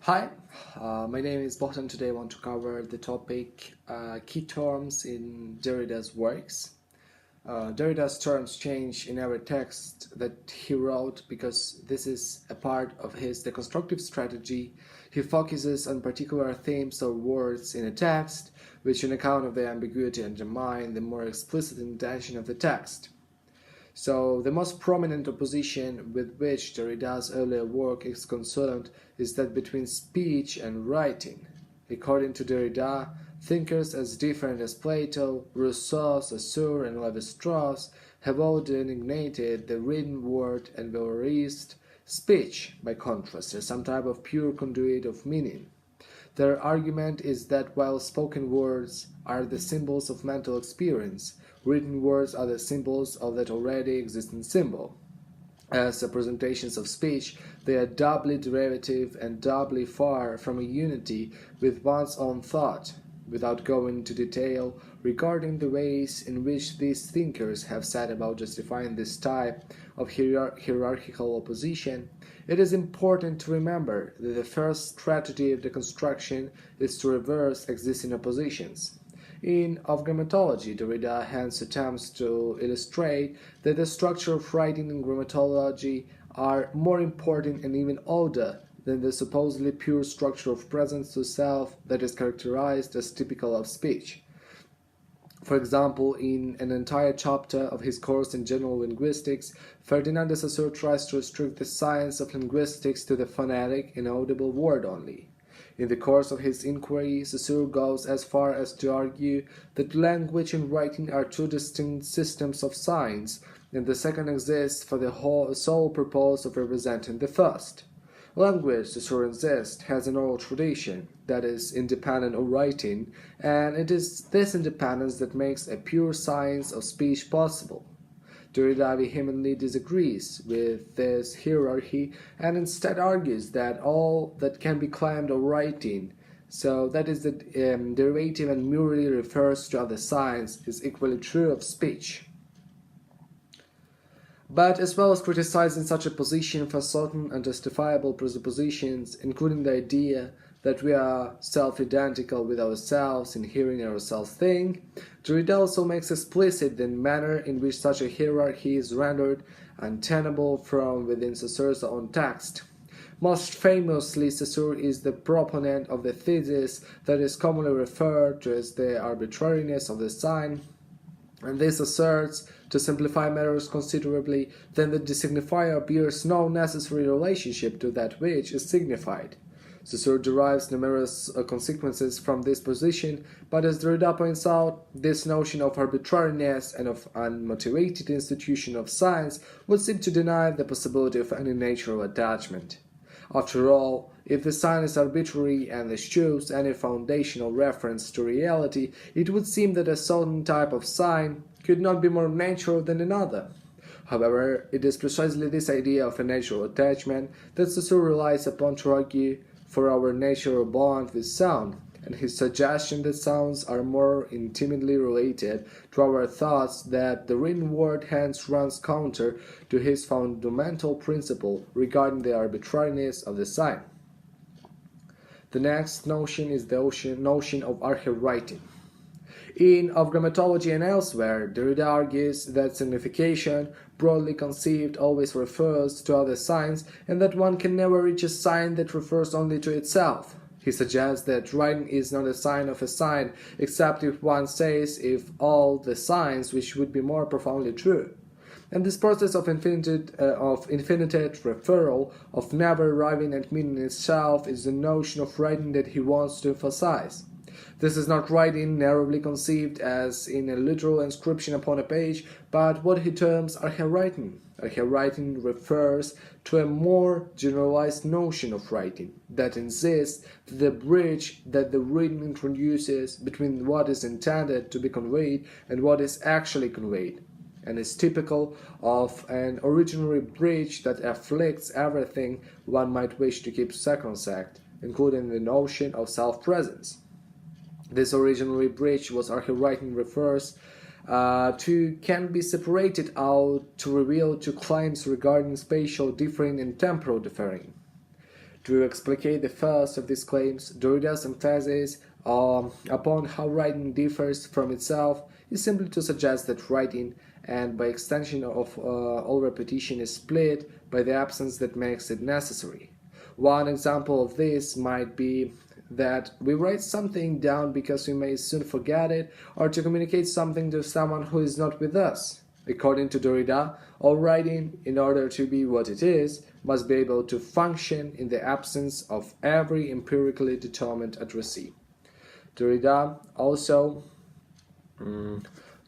Hi, my name is Bohtan. Today I want to cover the topic key terms in Derrida's works. Derrida's terms change in every text that he wrote because this is a part of his deconstructive strategy. He focuses on particular themes or words in a text, which on account of the ambiguity undermine the more explicit intention of the text. So the most prominent opposition with which Derrida's earlier work is concerned is that between speech and writing. According to Derrida, thinkers as different as Plato, Rousseau, Saussure, and Lévi-Strauss have all designated the written word and valorized speech, by contrast, as some type of pure conduit of meaning. Their argument is that while spoken words are the symbols of mental experience, written words are the symbols of that already existing symbol. As representations of speech, they are doubly derivative and doubly far from a unity with one's own thought. Without going into detail regarding the ways in which these thinkers have set about justifying this type of hierarchical opposition, it is important to remember that the first strategy of deconstruction is to reverse existing oppositions. In Of Grammatology, Derrida hence attempts to illustrate that the structure of writing and grammatology are more important and even older than the supposedly pure structure of presence to self that is characterized as typical of speech. For example, in an entire chapter of his course in general linguistics, Ferdinand de Saussure tries to restrict the science of linguistics to the phonetic, inaudible word only. In the course of his inquiry, Saussure goes as far as to argue that language and writing are two distinct systems of signs, and the second exists for the sole purpose of representing the first. Language, Saussure insists, has an oral tradition that is independent of writing, and it is this independence that makes a pure science of speech possible. Derrida vehemently disagrees with this hierarchy and instead argues that all that can be claimed of writing, so that is the derivative and merely refers to other signs, is equally true of speech. But as well as criticizing such a position for certain unjustifiable presuppositions, including the idea that we are self-identical with ourselves in hearing ourselves think, Derrida also makes explicit the manner in which such a hierarchy is rendered untenable from within Saussure's own text. Most famously, Saussure is the proponent of the thesis that is commonly referred to as the arbitrariness of the sign, and this asserts, to simplify matters considerably, that the signifier bears no necessary relationship to that which is signified. Saussure derives numerous consequences from this position, but as Derrida points out, this notion of arbitrariness and of unmotivated institution of science would seem to deny the possibility of any natural attachment. After all, if the sign is arbitrary and eschews any foundational reference to reality, it would seem that a certain type of sign could not be more natural than another. However, it is precisely this idea of a natural attachment that Saussure relies upon to argue for our natural bond with sound, and his suggestion that sounds are more intimately related to our thoughts that the written word hence runs counter to his fundamental principle regarding the arbitrariness of the sign. The next notion is the notion of archewriting. In Of Grammatology and elsewhere, Derrida argues that signification, broadly conceived, always refers to other signs, and that one can never reach a sign that refers only to itself. He suggests that writing is not a sign of a sign, except if one says if all the signs, which would be more profoundly true. And this process of infinitive referral, of never arriving at meaning itself, is the notion of writing that he wants to emphasize. This is not writing narrowly conceived as in a literal inscription upon a page, but what he terms archewriting. Archewriting refers to a more generalized notion of writing that insists that the bridge that the reading introduces between what is intended to be conveyed and what is actually conveyed, and is typical of an originary bridge that afflicts everything one might wish to keep circumspect, including the notion of self-presence. This originary bridge was archewriting refers to can be separated out to reveal two claims regarding spatial differing and temporal differing. To explicate the first of these claims, Derrida's emphasis upon how writing differs from itself is simply to suggest that writing, and by extension of all repetition, is split by the absence that makes it necessary. One example of this might be that we write something down because we may soon forget it, or to communicate something to someone who is not with us. According to Derrida, all writing, in order to be what it is, must be able to function in the absence of every empirically determined addressee. Derrida also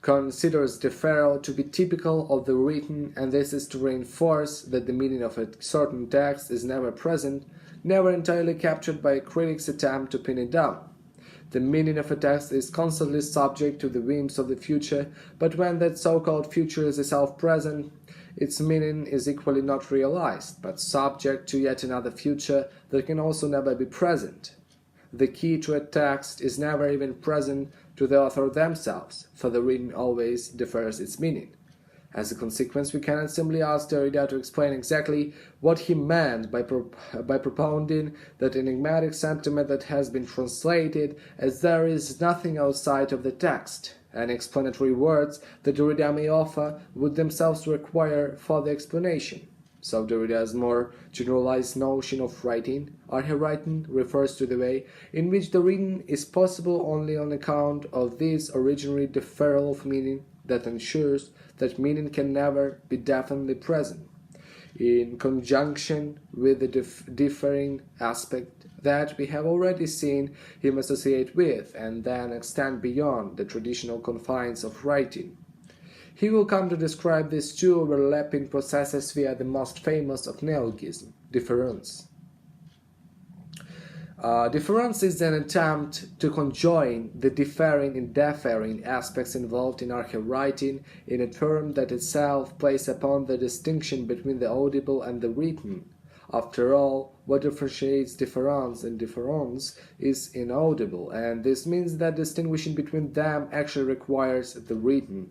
considers the pharaoh to be typical of the written, and this is to reinforce that the meaning of a certain text is never present, never entirely captured by a critic's attempt to pin it down. The meaning of a text is constantly subject to the whims of the future, but when that so-called future is itself present, its meaning is equally not realized, but subject to yet another future that can also never be present. The key to a text is never even present to the author themselves, for the written always defers its meaning. As a consequence, we cannot simply ask Derrida to explain exactly what he meant by propounding that enigmatic sentiment that has been translated as there is nothing outside of the text, and explanatory words that Derrida may offer would themselves require further explanation. So Derrida's more generalized notion of writing, archewriting, refers to the way in which the written is possible only on account of this originary deferral of meaning that ensures that meaning can never be definitely present, in conjunction with the differing aspect that we have already seen him associate with, and then extend beyond the traditional confines of writing. He will come to describe these two overlapping processes via the most famous of neologisms, difference. Difference is an attempt to conjoin the differing and deferring aspects involved in archewriting in a term that itself plays upon the distinction between the audible and the written. After all, what differentiates difference and difference is inaudible, and this means that distinguishing between them actually requires the written.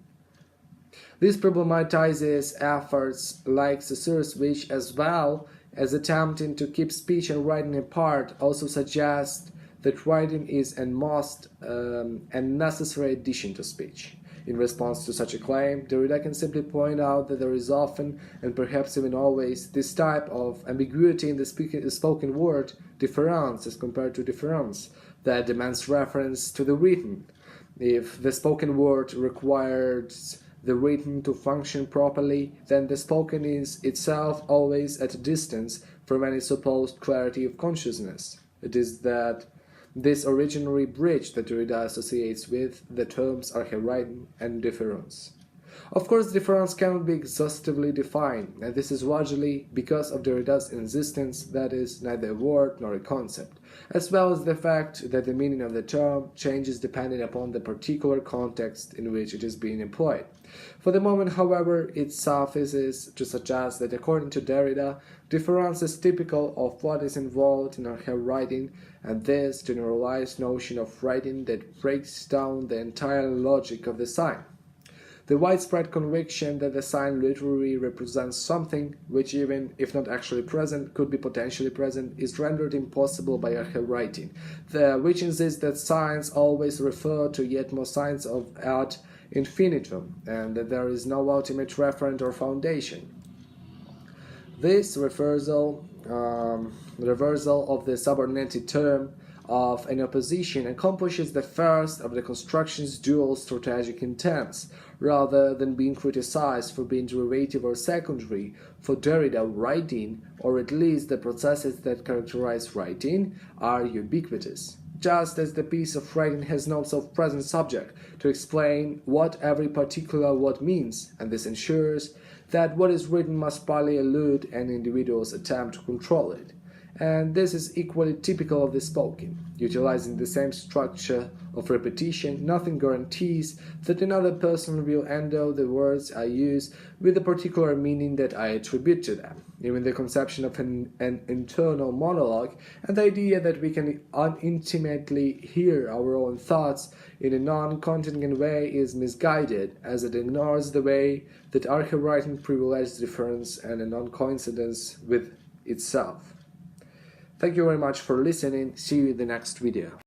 This problematizes efforts like Saussure's, which, as well as attempting to keep speech and writing apart, also suggest that writing is a most and necessary addition to speech. In response to such a claim, Derrida can simply point out that there is often, and perhaps even always, this type of ambiguity in the spoken word, difference as compared to difference, that demands reference to the written. If the spoken word requires the written to function properly, then the spoken is itself always at a distance from any supposed clarity of consciousness. It is that this originary bridge that Derrida associates with the terms archewriting and difference. Of course, difference cannot be exhaustively defined, and this is largely because of Derrida's insistence that is neither a word nor a concept, as well as the fact that the meaning of the term changes depending upon the particular context in which it is being employed. For the moment, however, it suffices to suggest that according to Derrida, difference is typical of what is involved in archewriting, and this generalized notion of writing that breaks down the entire logic of the sign. The widespread conviction that the sign literally represents something which, even if not actually present, could be potentially present, is rendered impossible by archewriting, which insists that signs always refer to yet more signs of ad infinitum, and that there is no ultimate referent or foundation. This reversal of the subordinated term of an opposition accomplishes the first of the construction's dual strategic intents, rather than being criticized for being derivative or secondary. For Derrida, writing, or at least the processes that characterize writing, are ubiquitous. Just as the piece of writing has no self-present subject to explain what every particular word means, and this ensures that what is written must partly elude an individual's attempt to control it. And this is equally typical of the spoken. Utilizing the same structure of repetition, nothing guarantees that another person will endow the words I use with the particular meaning that I attribute to them. Even the conception of an internal monologue and the idea that we can intimately hear our own thoughts in a non-contingent way is misguided, as it ignores the way that archewriting privileges difference and a non-coincidence with itself. Thank you very much for listening. See you in the next video.